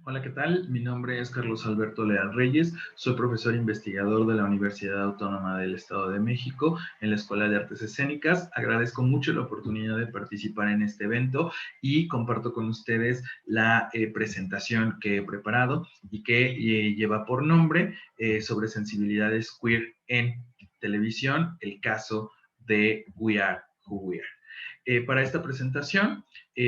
Hola, ¿qué tal? Mi nombre es Carlos Alberto Leal Reyes, soy profesor investigador de la Universidad Autónoma del Estado de México en la Escuela de Artes Escénicas. Agradezco mucho la oportunidad de participar en este evento y comparto con ustedes la presentación que he preparado y que lleva por nombre sobre sensibilidades queer en televisión, el caso de We Are Who We Are. Para esta presentación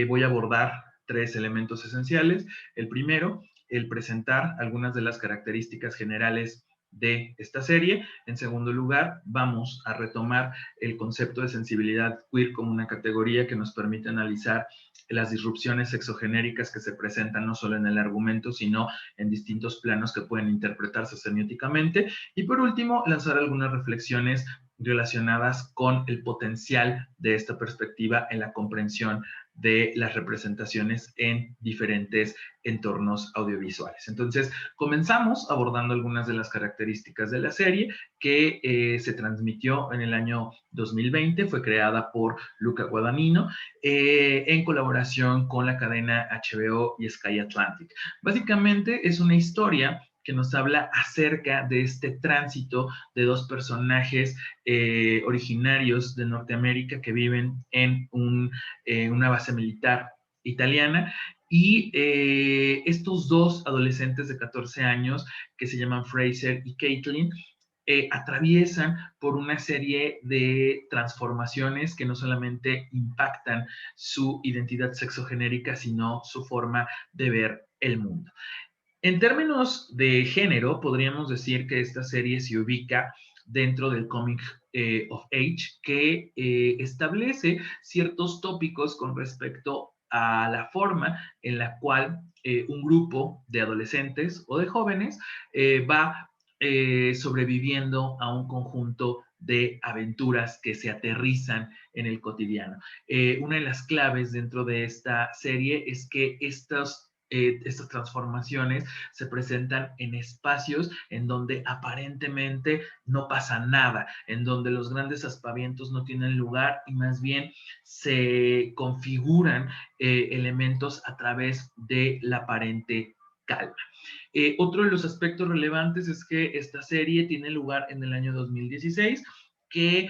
voy a abordar tres elementos esenciales. El primero, el presentar algunas de las características generales de esta serie. En segundo lugar, vamos a retomar el concepto de sensibilidad queer como una categoría que nos permite analizar las disrupciones sexogenéricas que se presentan no solo en el argumento, sino en distintos planos que pueden interpretarse semióticamente. Y por último, lanzar algunas reflexiones relacionadas con el potencial de esta perspectiva en la comprensión de las representaciones en diferentes entornos audiovisuales. Entonces, comenzamos abordando algunas de las características de la serie que se transmitió en el año 2020, fue creada por Luca Guadagnino en colaboración con la cadena HBO y Sky Atlantic. Básicamente es una historia que nos habla acerca de este tránsito de dos personajes originarios de Norteamérica que viven en una base militar italiana y estos dos adolescentes de 14 años que se llaman Fraser y Caitlin atraviesan por una serie de transformaciones que no solamente impactan su identidad sexogenérica, sino su forma de ver el mundo. En términos de género, podríamos decir que esta serie se ubica dentro del Comic of Age, que establece ciertos tópicos con respecto a la forma en la cual un grupo de adolescentes o de jóvenes va sobreviviendo a un conjunto de aventuras que se aterrizan en el cotidiano. Una de las claves dentro de esta serie es que estas transformaciones se presentan en espacios en donde aparentemente no pasa nada, en donde los grandes aspavientos no tienen lugar y más bien se configuran elementos a través de la aparente calma. Otro de los aspectos relevantes es que esta serie tiene lugar en el año 2016, que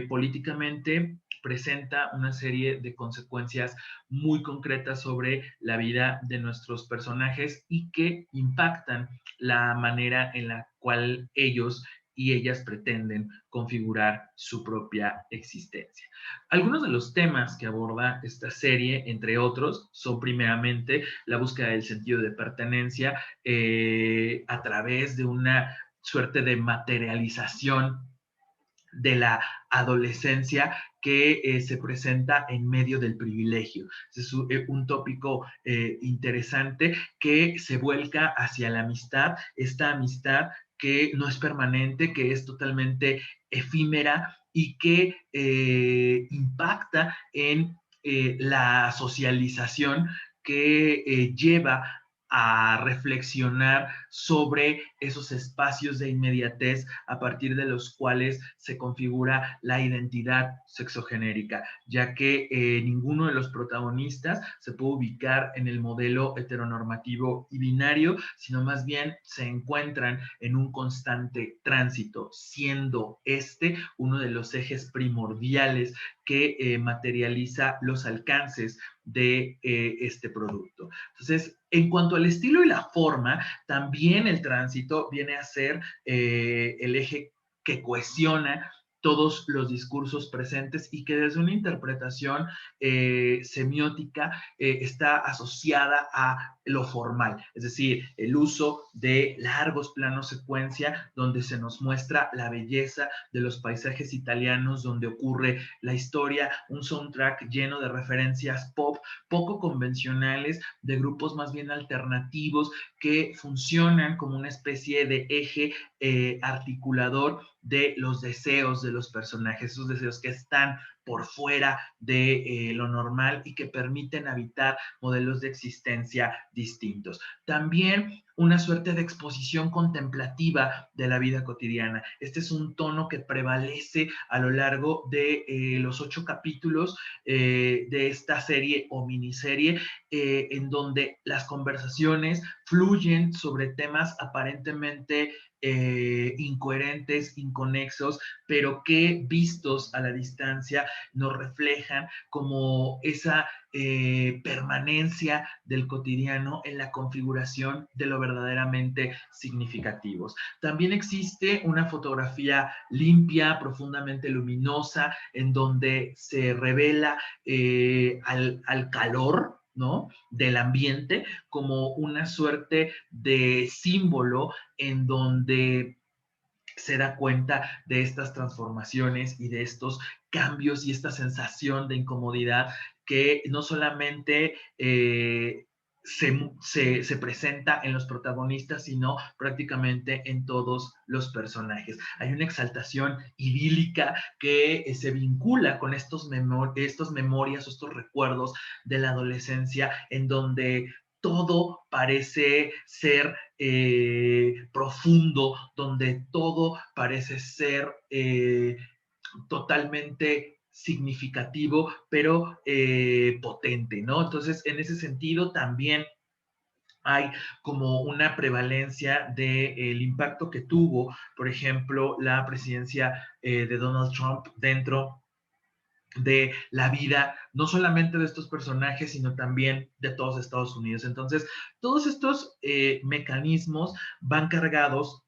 políticamente presenta una serie de consecuencias muy concretas sobre la vida de nuestros personajes y que impactan la manera en la cual ellos y ellas pretenden configurar su propia existencia. Algunos de los temas que aborda esta serie, entre otros, son primeramente la búsqueda del sentido de pertenencia a través de una suerte de materialización de la adolescencia que se presenta en medio del privilegio. Es un tópico interesante que se vuelca hacia la amistad, esta amistad que no es permanente, que es totalmente efímera y que impacta en la socialización que lleva a reflexionar sobre esos espacios de inmediatez a partir de los cuales se configura la identidad sexogenérica, ya que ninguno de los protagonistas se puede ubicar en el modelo heteronormativo y binario, sino más bien se encuentran en un constante tránsito, siendo este uno de los ejes primordiales que materializa los alcances de este producto. Entonces, en cuanto al estilo y la forma, también el tránsito viene a ser el eje que cohesiona todos los discursos presentes y que desde una interpretación semiótica está asociada a lo formal, es decir, el uso de largos planos secuencia donde se nos muestra la belleza de los paisajes italianos, donde ocurre la historia, un soundtrack lleno de referencias pop, poco convencionales, de grupos más bien alternativos que funcionan como una especie de eje articulador de los deseos de los personajes, esos deseos que están por fuera de lo normal y que permiten habitar modelos de existencia distintos. También una suerte de exposición contemplativa de la vida cotidiana. Este es un tono que prevalece a lo largo de los 8 capítulos de esta serie o miniserie, en donde las conversaciones fluyen sobre temas aparentemente incoherentes, inconexos, pero que vistos a la distancia nos reflejan como esa permanencia del cotidiano en la configuración de lo verdaderamente significativos. También existe una fotografía limpia, profundamente luminosa, en donde se revela al calor, ¿no?, del ambiente como una suerte de símbolo en donde se da cuenta de estas transformaciones y de estos cambios y esta sensación de incomodidad que no solamente se presenta en los protagonistas, sino prácticamente en todos los personajes. Hay una exaltación idílica que se vincula con estos memorias, estos recuerdos de la adolescencia, en donde todo parece ser profundo, donde todo parece ser totalmente significativo, pero potente, ¿no? Entonces, en ese sentido, también hay como una prevalencia del impacto que tuvo, por ejemplo, la presidencia de Donald Trump dentro de la vida, no solamente de estos personajes, sino también de todos Estados Unidos. Entonces, todos estos mecanismos van cargados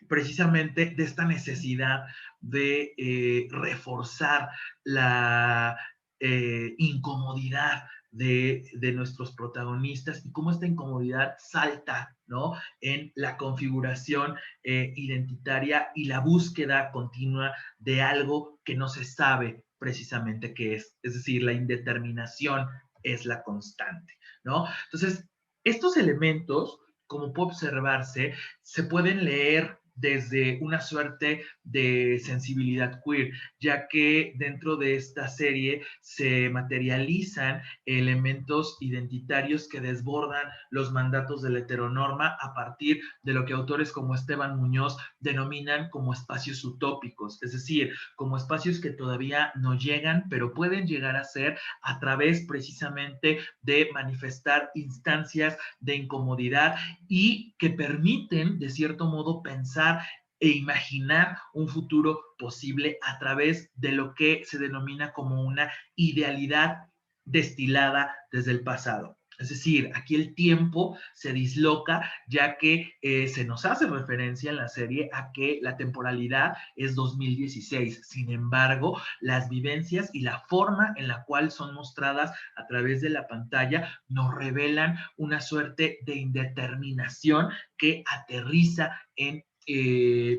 precisamente de esta necesidad de reforzar la incomodidad de nuestros protagonistas y cómo esta incomodidad salta, ¿no?, en la configuración identitaria y la búsqueda continua de algo que no se sabe precisamente qué es decir, la indeterminación es la constante, ¿no? Entonces, estos elementos, como puede observarse, se pueden leer desde una suerte de sensibilidad queer, ya que dentro de esta serie se materializan elementos identitarios que desbordan los mandatos de la heteronorma a partir de lo que autores como Esteban Muñoz denominan como espacios utópicos, es decir, como espacios que todavía no llegan, pero pueden llegar a ser a través precisamente de manifestar instancias de incomodidad y que permiten, de cierto modo, pensar e imaginar un futuro posible a través de lo que se denomina como una idealidad destilada desde el pasado. Es decir, aquí el tiempo se disloca, ya que se nos hace referencia en la serie a que la temporalidad es 2016. Sin embargo, las vivencias y la forma en la cual son mostradas a través de la pantalla nos revelan una suerte de indeterminación que aterriza en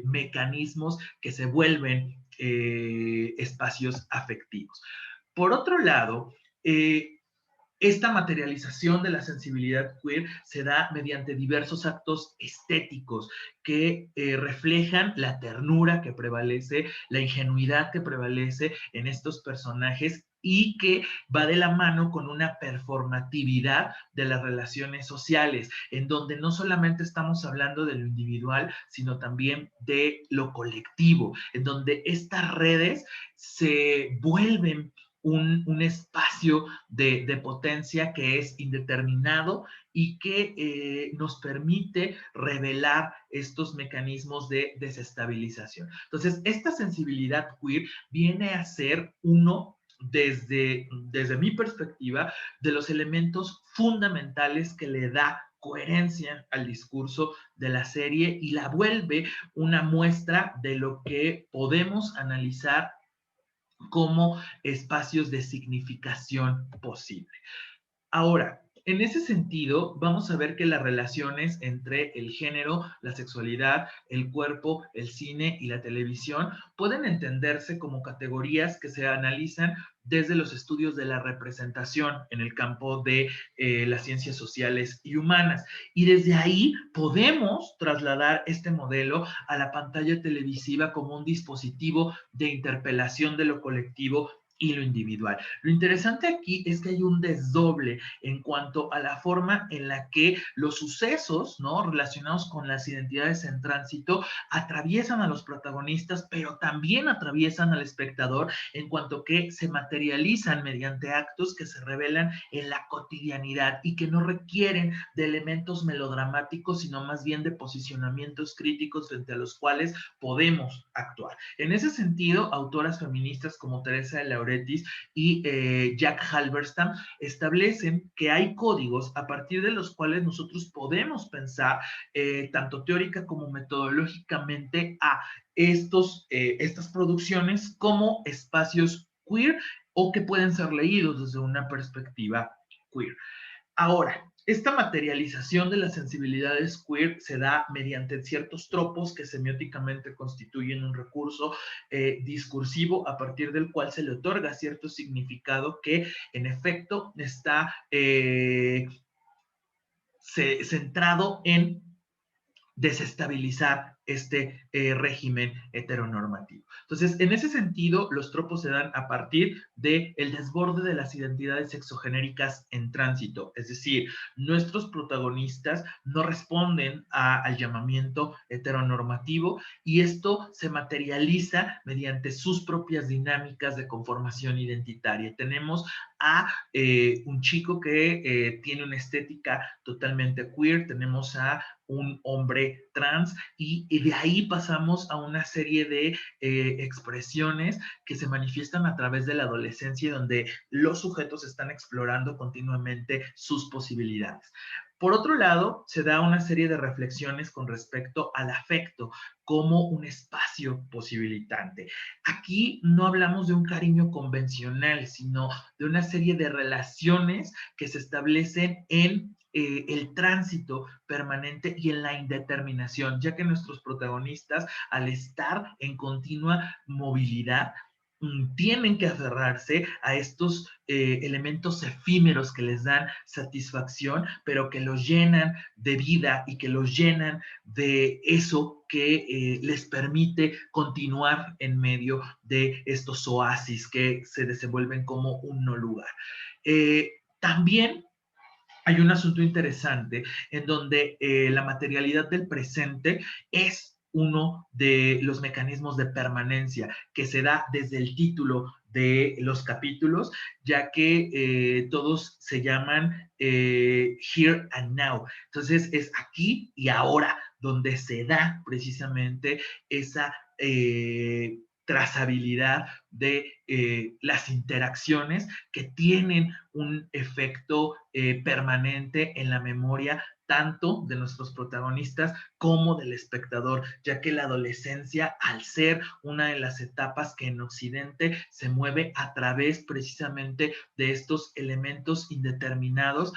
mecanismos que se vuelven espacios afectivos. Por otro lado, esta materialización de la sensibilidad queer se da mediante diversos actos estéticos que reflejan la ternura que prevalece, la ingenuidad que prevalece en estos personajes y que va de la mano con una performatividad de las relaciones sociales, en donde no solamente estamos hablando de lo individual, sino también de lo colectivo, en donde estas redes se vuelven un espacio de potencia que es indeterminado y que nos permite revelar estos mecanismos de desestabilización. Entonces, esta sensibilidad queer viene a ser uno desde mi perspectiva, de los elementos fundamentales que le da coherencia al discurso de la serie y la vuelve una muestra de lo que podemos analizar como espacios de significación posible. Ahora, en ese sentido, vamos a ver que las relaciones entre el género, la sexualidad, el cuerpo, el cine y la televisión pueden entenderse como categorías que se analizan desde los estudios de la representación en el campo de las ciencias sociales y humanas. Y desde ahí podemos trasladar este modelo a la pantalla televisiva como un dispositivo de interpelación de lo colectivo y lo individual. Lo interesante aquí es que hay un desdoble en cuanto a la forma en la que los sucesos, ¿no?, relacionados con las identidades en tránsito atraviesan a los protagonistas, pero también atraviesan al espectador en cuanto que se materializan mediante actos que se revelan en la cotidianidad y que no requieren de elementos melodramáticos, sino más bien de posicionamientos críticos frente a los cuales podemos actuar. En ese sentido, autoras feministas como Teresa de Lauretis y Jack Halberstam establecen que hay códigos a partir de los cuales nosotros podemos pensar tanto teórica como metodológicamente a estas producciones como espacios queer o que pueden ser leídos desde una perspectiva queer. Ahora, esta materialización de las sensibilidades queer se da mediante ciertos tropos que semióticamente constituyen un recurso discursivo a partir del cual se le otorga cierto significado que en efecto está centrado en desestabilizar este régimen heteronormativo. Entonces, en ese sentido, los tropos se dan a partir del desborde de las identidades sexogenéricas en tránsito, es decir, nuestros protagonistas no responden al llamamiento heteronormativo y esto se materializa mediante sus propias dinámicas de conformación identitaria. Tenemos a un chico que tiene una estética totalmente queer, tenemos a un hombre trans y de ahí pasamos a una serie de expresiones que se manifiestan a través de la adolescencia donde los sujetos están explorando continuamente sus posibilidades. Por otro lado, se da una serie de reflexiones con respecto al afecto como un espacio posibilitante. Aquí no hablamos de un cariño convencional, sino de una serie de relaciones que se establecen en el tránsito permanente y en la indeterminación, ya que nuestros protagonistas, al estar en continua movilidad, tienen que aferrarse a estos elementos efímeros que les dan satisfacción, pero que los llenan de vida y que los llenan de eso que les permite continuar en medio de estos oasis que se desenvuelven como un no lugar. También hay un asunto interesante en donde la materialidad del presente es uno de los mecanismos de permanencia que se da desde el título de los capítulos, ya que todos se llaman Here and Now. Entonces es aquí y ahora donde se da precisamente esa trazabilidad de las interacciones que tienen un efecto permanente en la memoria tanto de nuestros protagonistas como del espectador, ya que la adolescencia, al ser una de las etapas que en Occidente se mueve a través precisamente de estos elementos indeterminados,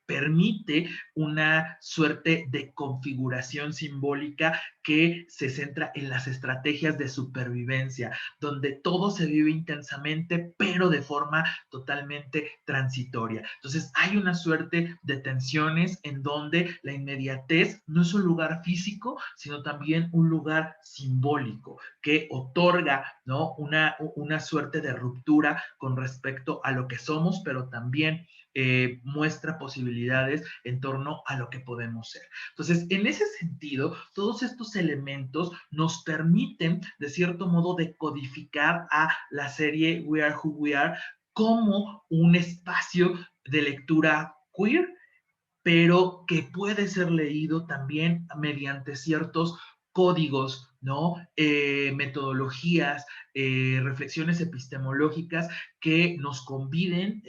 permite una suerte de configuración simbólica que se centra en las estrategias de supervivencia, donde todo se vive intensamente, pero de forma totalmente transitoria. Entonces hay una suerte de tensiones en donde la inmediatez no es un lugar físico, sino también un lugar simbólico que otorga, ¿no?, una suerte de ruptura con respecto a lo que somos, pero también muestra posibilidades en torno a lo que podemos ser. Entonces, en ese sentido, todos estos elementos nos permiten, de cierto modo, decodificar a la serie We Are Who We Are como un espacio de lectura queer, pero que puede ser leído también mediante ciertos códigos, ¿no? Metodologías, reflexiones epistemológicas que nos conviden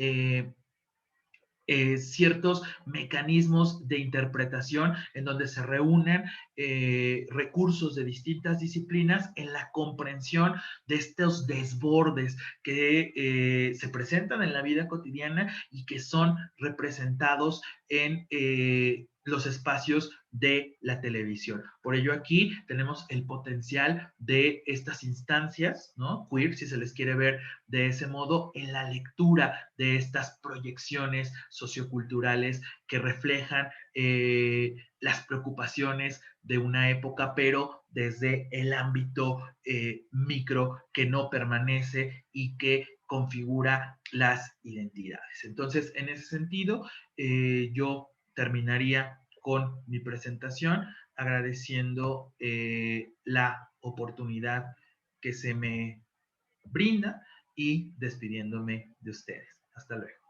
ciertos mecanismos de interpretación en donde se reúnen recursos de distintas disciplinas en la comprensión de estos desbordes que se presentan en la vida cotidiana y que son representados en los espacios de la televisión. Por ello aquí tenemos el potencial de estas instancias, ¿no? Queer, si se les quiere ver de ese modo, en la lectura de estas proyecciones socioculturales que reflejan las preocupaciones de una época, pero desde el ámbito micro que no permanece y que configura las identidades. Entonces, en ese sentido, yo terminaría con mi presentación agradeciendo la oportunidad que se me brinda y despidiéndome de ustedes. Hasta luego.